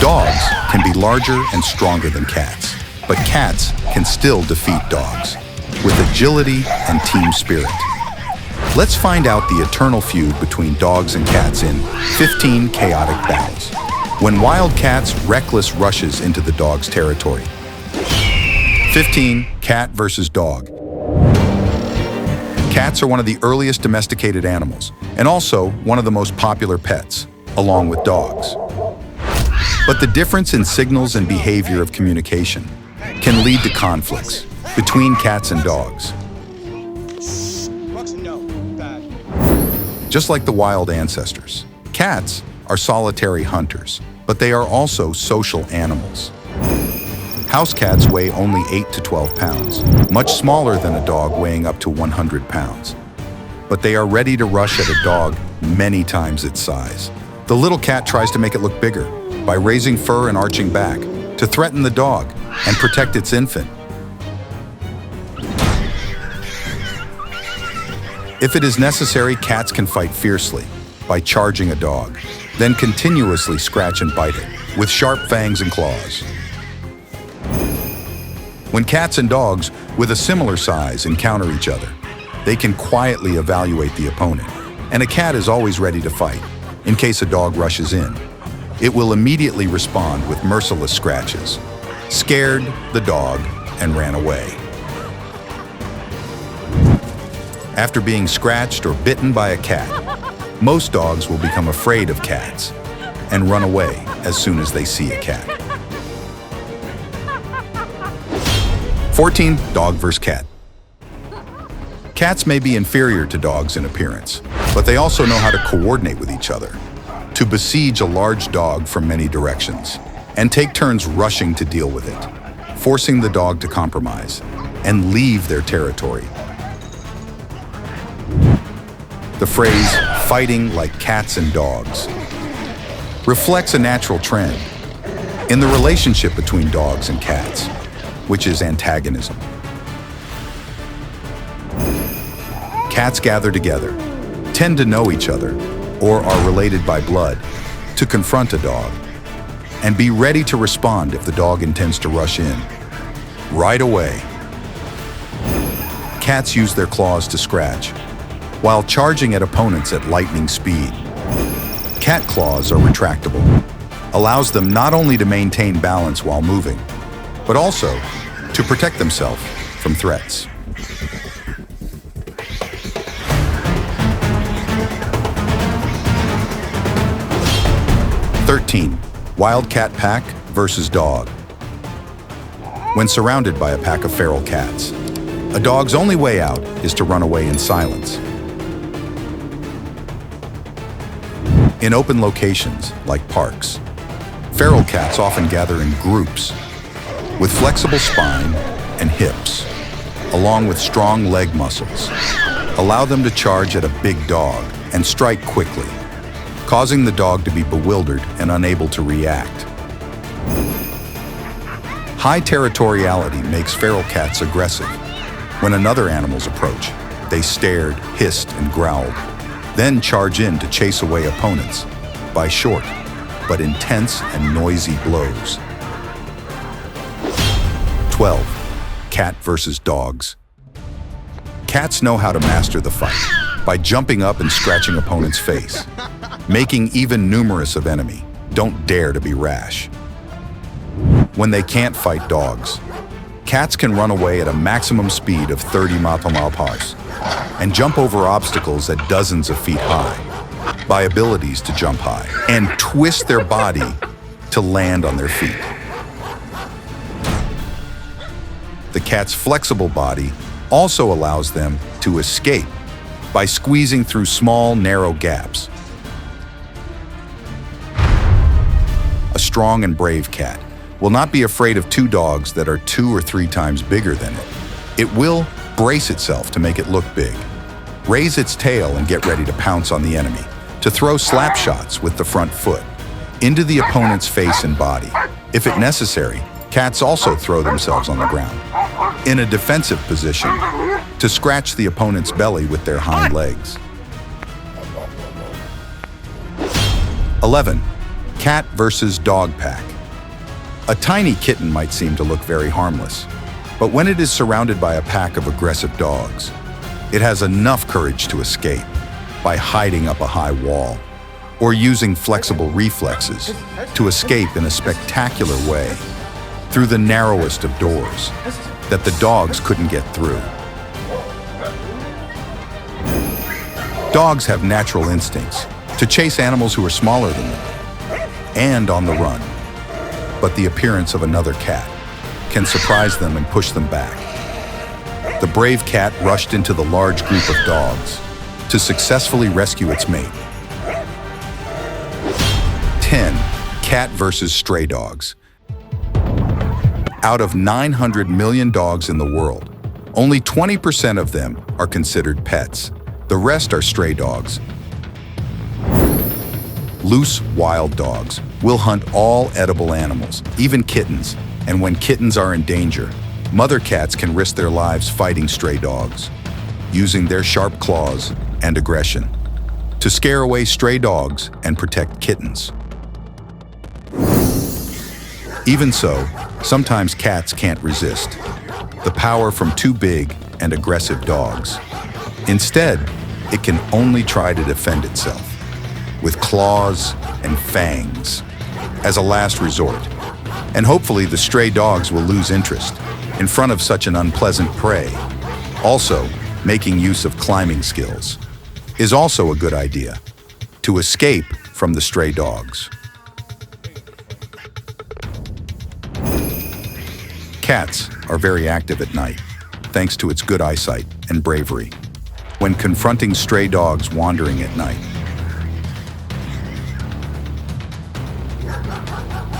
Dogs can be larger and stronger than cats, but cats can still defeat dogs with agility and team spirit. Let's find out the eternal feud between dogs and cats in 15 chaotic battles, when wild cats reckless rushes into the dog's territory. 15. Cat versus dog. Cats are one of the earliest domesticated animals, and also one of the most popular pets, along with dogs. But the difference in signals and behavior of communication can lead to conflicts between cats and dogs. Just like the wild ancestors, cats are solitary hunters, but they are also social animals. House cats weigh only 8 to 12 pounds, much smaller than a dog weighing up to 100 pounds. But they are ready to rush at a dog many times its size. The little cat tries to make it look bigger by raising fur and arching back to threaten the dog and protect its infant. If it is necessary, cats can fight fiercely by charging a dog, then continuously scratch and bite it with sharp fangs and claws. When cats and dogs with a similar size encounter each other, they can quietly evaluate the opponent, and a cat is always ready to fight in case a dog rushes in. It will immediately respond with merciless scratches, scared the dog and ran away. After being scratched or bitten by a cat, most dogs will become afraid of cats and run away as soon as they see a cat. 14. Dog versus cat. Cats may be inferior to dogs in appearance, but they also know how to coordinate with each other, to besiege a large dog from many directions, and take turns rushing to deal with it, forcing the dog to compromise and leave their territory. The phrase, "fighting like cats and dogs," reflects a natural trend in the relationship between dogs and cats, which is antagonism. Cats gather together, tend to know each other, or are related by blood, to confront a dog, and be ready to respond if the dog intends to rush in. Right away. Cats use their claws to scratch, while charging at opponents at lightning speed. Cat claws are retractable, allows them not only to maintain balance while moving, but also to protect themselves from threats. Wildcat pack versus dog. When surrounded by a pack of feral cats, a dog's only way out is to run away in silence. In open locations, like parks, feral cats often gather in groups with flexible spine and hips, along with strong leg muscles. Allow them to charge at a big dog and strike quickly, causing the dog to be bewildered and unable to react. High territoriality makes feral cats aggressive. When another animals approach, they stared, hissed, and growled, then charge in to chase away opponents by short but intense and noisy blows. 12. Cat versus dogs. Cats know how to master the fight by jumping up and scratching opponent's face, making even numerous of enemy. Don't dare to be rash. When they can't fight dogs, cats can run away at a maximum speed of 30 mph and jump over obstacles at dozens of feet high by abilities to jump high and twist their body to land on their feet. The cat's flexible body also allows them to escape by squeezing through small, narrow gaps. A strong and brave cat will not be afraid of two dogs that are 2 or 3 times bigger than it. It will brace itself to make it look big, raise its tail and get ready to pounce on the enemy, to throw slap shots with the front foot into the opponent's face and body. If it necessary, cats also throw themselves on the ground in a defensive position to scratch the opponent's belly with their hind legs. 11. Cat versus dog pack. A tiny kitten might seem to look very harmless, but when it is surrounded by a pack of aggressive dogs, it has enough courage to escape by hiding up a high wall or using flexible reflexes to escape in a spectacular way through the narrowest of doors that the dogs couldn't get through. Dogs have natural instincts to chase animals who are smaller than them and on the run, but the appearance of another cat can surprise them and push them back. The brave cat rushed into the large group of dogs to successfully rescue its mate. 10. Cat versus stray dogs. Out of 900 million dogs in the world, only 20% of them are considered pets. The rest are stray dogs. Loose, wild dogs will hunt all edible animals, even kittens, and when kittens are in danger, mother cats can risk their lives fighting stray dogs, using their sharp claws and aggression to scare away stray dogs and protect kittens. Even so, sometimes cats can't resist the power from too big and aggressive dogs. Instead, it can only try to defend itself with claws and fangs as a last resort. And hopefully the stray dogs will lose interest in front of such an unpleasant prey. Also, making use of climbing skills is also a good idea to escape from the stray dogs. Cats are very active at night, thanks to its good eyesight and bravery when confronting stray dogs wandering at night.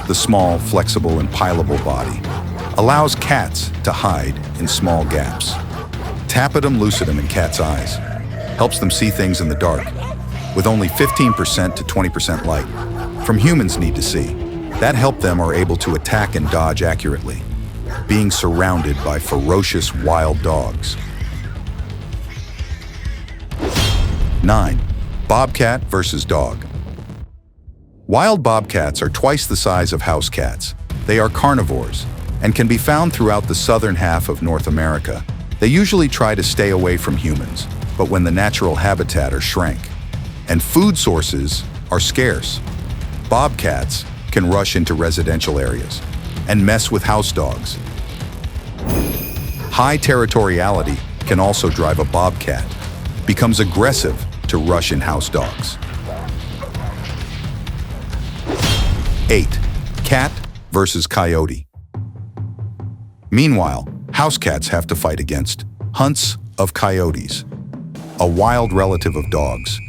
The small, flexible, and pliable body allows cats to hide in small gaps. Tapetum lucidum in cats' eyes helps them see things in the dark with only 15% to 20% light from humans need to see. That help them are able to attack and dodge accurately, being surrounded by ferocious wild dogs. 9. Bobcat versus dog. Wild bobcats are twice the size of house cats. They are carnivores and can be found throughout the southern half of North America. They usually try to stay away from humans, but when the natural habitat are shrank and food sources are scarce, bobcats can rush into residential areas and mess with house dogs. High territoriality can also drive a bobcat becomes aggressive to rush in house dogs. 8. Cat versus coyote. Meanwhile, house cats have to fight against hunts of coyotes, a wild relative of dogs.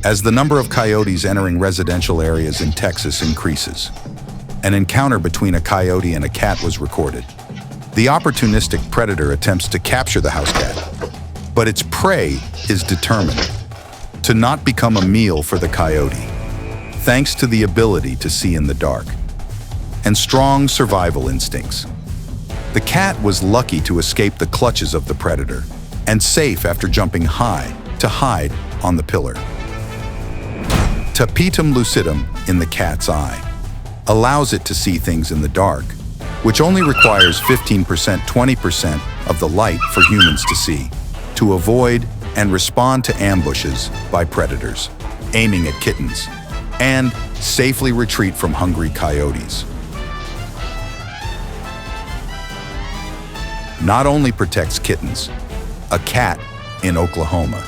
As the number of coyotes entering residential areas in Texas increases, an encounter between a coyote and a cat was recorded. The opportunistic predator attempts to capture the house cat, but its prey is determined to not become a meal for the coyote, thanks to the ability to see in the dark and strong survival instincts. The cat was lucky to escape the clutches of the predator and safe after jumping high to hide on the pillar. Tapetum lucidum in the cat's eye allows it to see things in the dark, which only requires 15%, 20% of the light for humans to see, to avoid and respond to ambushes by predators aiming at kittens, and safely retreat from hungry coyotes. Not only protects kittens, a cat in Oklahoma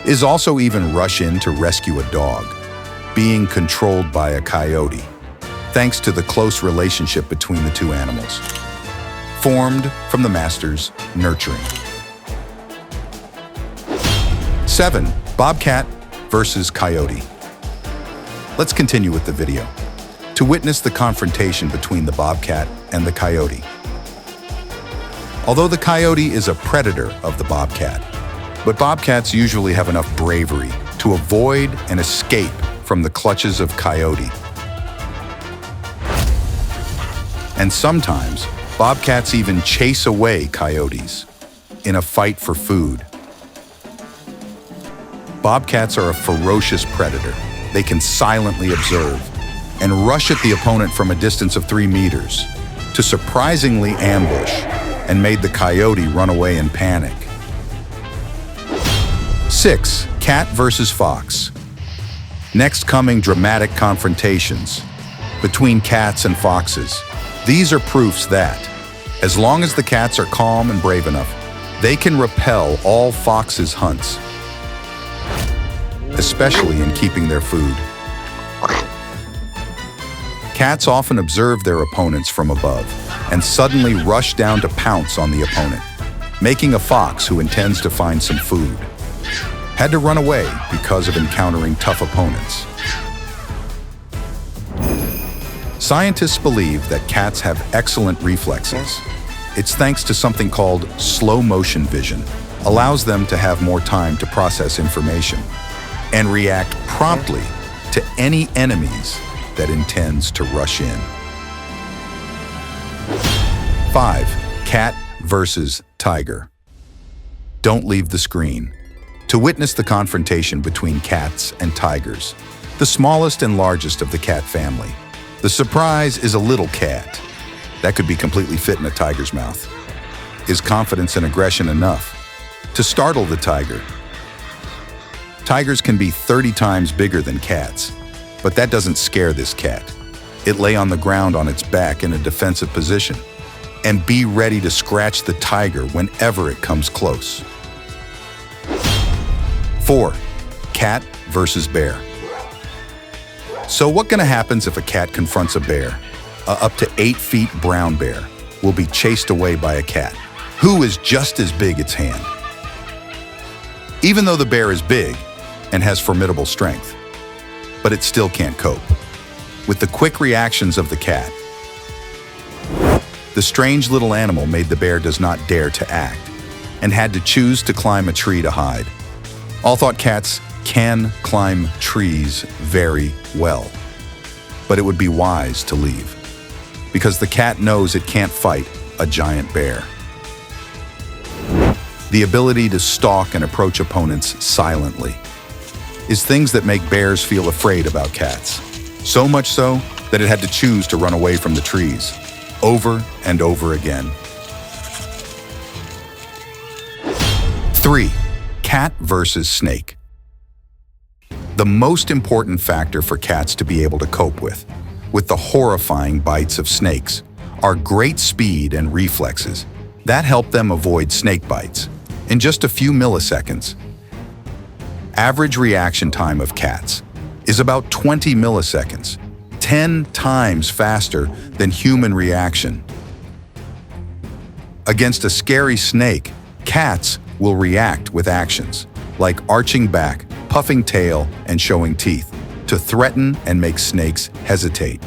is also even rush in to rescue a dog being controlled by a coyote, thanks to the close relationship between the two animals, formed from the master's nurturing. 7. Bobcat versus coyote. Let's continue with the video to witness the confrontation between the bobcat and the coyote. Although the coyote is a predator of the bobcat, but bobcats usually have enough bravery to avoid and escape from the clutches of coyote. And sometimes, bobcats even chase away coyotes in a fight for food. Bobcats are a ferocious predator. They can silently observe and rush at the opponent from a distance of 3 meters to surprisingly ambush and made the coyote run away in panic. 6. Cat versus fox. Next coming dramatic confrontations between cats and foxes. These are proofs that, as long as the cats are calm and brave enough, they can repel all foxes' hunts, especially in keeping their food. Cats often observe their opponents from above and suddenly rush down to pounce on the opponent, making a fox who intends to find some food had to run away because of encountering tough opponents. Scientists believe that cats have excellent reflexes. It's thanks to something called slow motion vision, allows them to have more time to process information and react promptly to any enemies that intends to rush in. 5. Cat versus tiger. Don't leave the screen to witness the confrontation between cats and tigers, the smallest and largest of the cat family. The surprise is a little cat that could be completely fit in a tiger's mouth. Is confidence and aggression enough to startle the tiger? Tigers can be 30 times bigger than cats, but that doesn't scare this cat. It lay on the ground on its back in a defensive position and be ready to scratch the tiger whenever it comes close. 4. Cat versus bear. So what gonna happens if a cat confronts a bear? Up to 8 feet brown bear will be chased away by a cat who is just as big its hand. Even though the bear is big and has formidable strength, but it still can't cope with the quick reactions of the cat. The strange little animal made the bear does not dare to act and had to choose to climb a tree to hide. All thought cats can climb trees very well, but it would be wise to leave because the cat knows it can't fight a giant bear. The ability to stalk and approach opponents silently is things that make bears feel afraid about cats. So much so that it had to choose to run away from the trees over and over again. 3. Cat versus snake. The most important factor for cats to be able to cope with the horrifying bites of snakes, are great speed and reflexes that help them avoid snake bites in just a few milliseconds. Average reaction time of cats is about 20 milliseconds, 10 times faster than human reaction. Against a scary snake, cats will react with actions like arching back, puffing tail, and showing teeth to threaten and make snakes hesitate.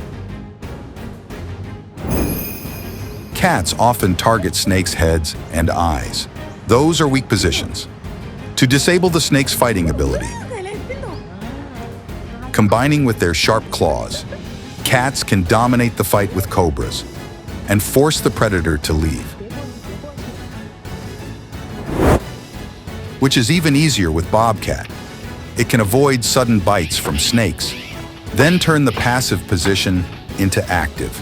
Cats often target snakes' heads and eyes. Those are weak positions to disable the snake's fighting ability. Combining with their sharp claws, cats can dominate the fight with cobras and force the predator to leave. Which is even easier with bobcat. It can avoid sudden bites from snakes, then turn the passive position into active,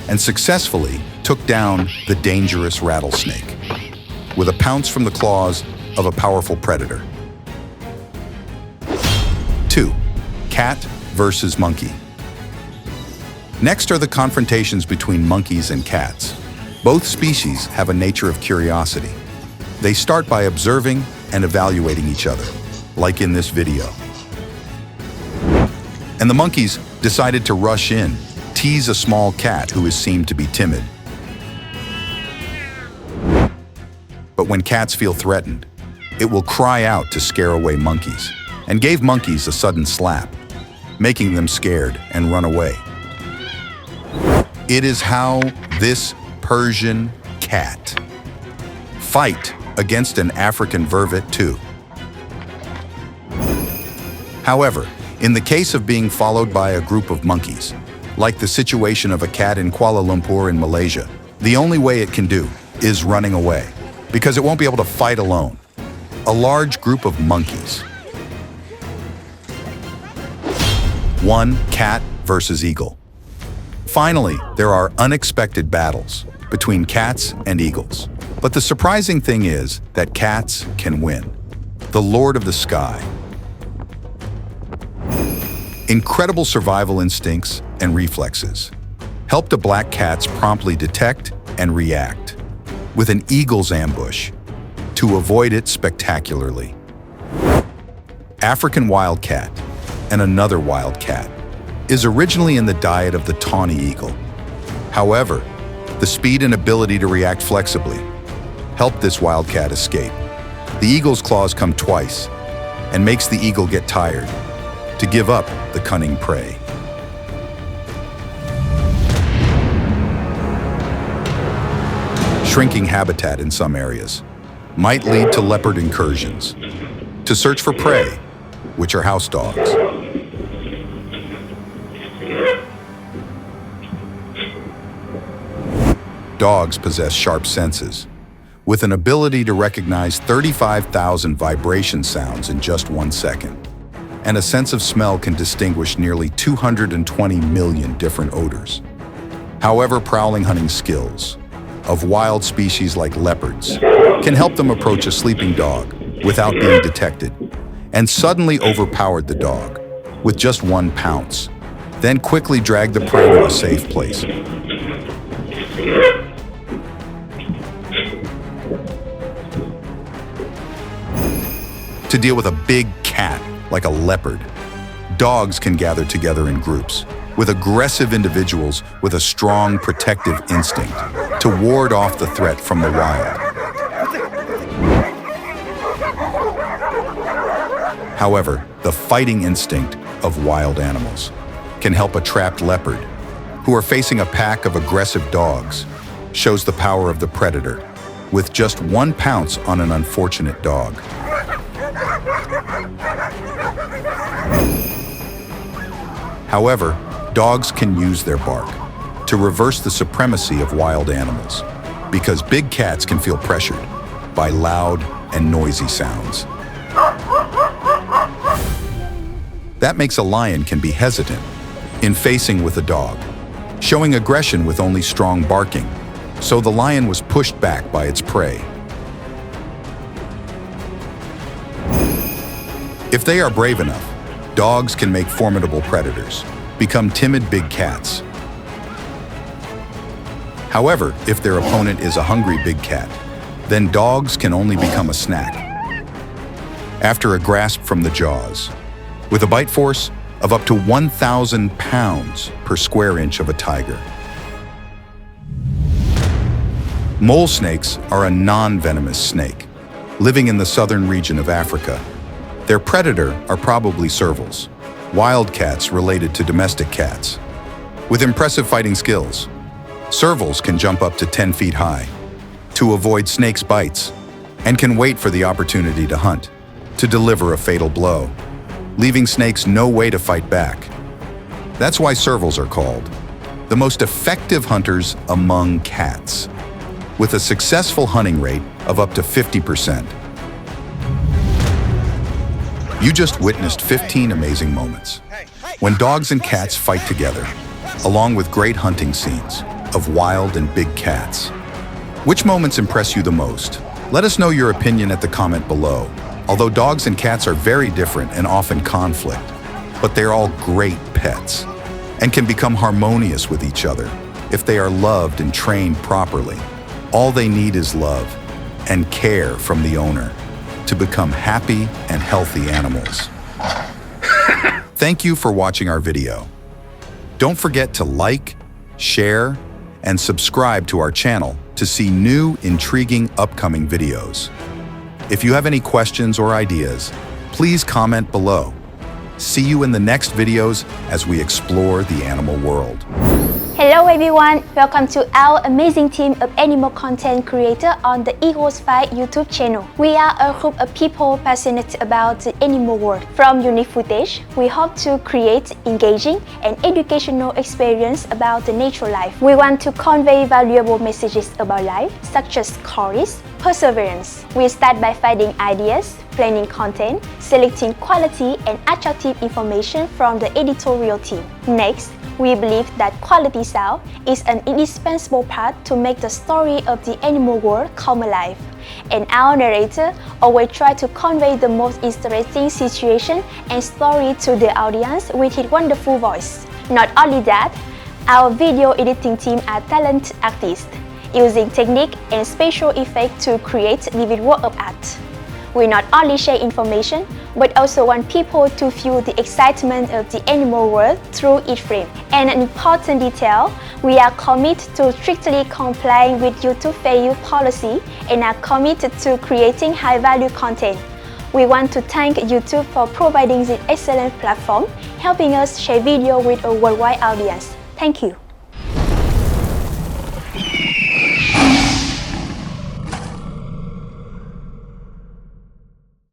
and successfully took down the dangerous rattlesnake with a pounce from the claws of a powerful predator. 2. Cat versus monkey. Next are the confrontations between monkeys and cats. Both species have a nature of curiosity. They start by observing and evaluating each other, like in this video. And the monkeys decided to rush in, tease a small cat who is seen to be timid. But when cats feel threatened, it will cry out to scare away monkeys, and gave monkeys a sudden slap, making them scared and run away. It is how this Persian cat fight against an African vervet too. However, in the case of being followed by a group of monkeys, like the situation of a cat in Kuala Lumpur in Malaysia, the only way it can do is running away, because it won't be able to fight alone. A large group of monkeys. 1. Cat versus eagle. Finally, there are unexpected battles between cats and eagles. But the surprising thing is that cats can win. The Lord of the Sky. Incredible survival instincts and reflexes helped a black cat's promptly detect and react with an eagle's ambush to avoid it spectacularly. African wildcat and another wildcat is originally in the diet of the tawny eagle. However, the speed and ability to react flexibly helped this wildcat escape. The eagle's claws come twice and makes the eagle get tired to give up the cunning prey. Shrinking habitat in some areas might lead to leopard incursions to search for prey, which are house dogs. Dogs possess sharp senses, with an ability to recognize 35,000 vibration sounds in just 1 second. And a sense of smell can distinguish nearly 220 million different odors. However, prowling hunting skills of wild species like leopards can help them approach a sleeping dog without being detected and suddenly overpowered the dog with just one pounce, then quickly drag the prey to a safe place. To deal with a big cat like a leopard, dogs can gather together in groups with aggressive individuals with a strong protective instinct to ward off the threat from the wild. However, the fighting instinct of wild animals can help a trapped leopard who are facing a pack of aggressive dogs shows the power of the predator with just one pounce on an unfortunate dog. However, dogs can use their bark to reverse the supremacy of wild animals because big cats can feel pressured by loud and noisy sounds. That makes a lion can be hesitant in facing with a dog, showing aggression with only strong barking, so the lion was pushed back by its prey. If they are brave enough, dogs can make formidable predators, become timid big cats. However, if their opponent is a hungry big cat, then dogs can only become a snack after a grasp from the jaws, with a bite force of up to 1,000 pounds per square inch of a tiger. Mole snakes are a non-venomous snake, living in the southern region of Africa. Their predator are probably servals, wild cats related to domestic cats. With impressive fighting skills, servals can jump up to 10 feet high to avoid snakes' bites and can wait for the opportunity to hunt, to deliver a fatal blow, leaving snakes no way to fight back. That's why servals are called the most effective hunters among cats, with a successful hunting rate of up to 50%. You just witnessed 15 amazing moments when dogs and cats fight together, along with great hunting scenes of wild and big cats. Which moments impress you the most? Let us know your opinion at the comment below. Although dogs and cats are very different and often conflict, but they're all great pets and can become harmonious with each other if they are loved and trained properly. All they need is love and care from the owner to become happy and healthy animals. Thank you for watching our video. Don't forget to like, share, and subscribe to our channel to see new, intriguing upcoming videos. If you have any questions or ideas, please comment below. See you in the next videos as we explore the animal world. Hello everyone, welcome to our amazing team of animal content creators on the Eagles Fight YouTube channel. We are a group of people passionate about the animal world. From unique footage, we hope to create engaging and educational experience about the natural life. We want to convey valuable messages about life, such as courage, perseverance. We start by finding ideas, planning content, selecting quality and attractive information from the editorial team. Next, We believe that quality sound is an indispensable part to make the story of the animal world come alive. And our narrator always tries to convey the most interesting situation and story to the audience with his wonderful voice. Not only that, our video editing team are talented artists, using technique and special effects to create vivid work of art. We not only share information, but also want people to feel the excitement of the animal world through each frame. And an important detail, we are committed to strictly complying with YouTube fair use policy and are committed to creating high-value content. We want to thank YouTube for providing this excellent platform, helping us share video with a worldwide audience. Thank you.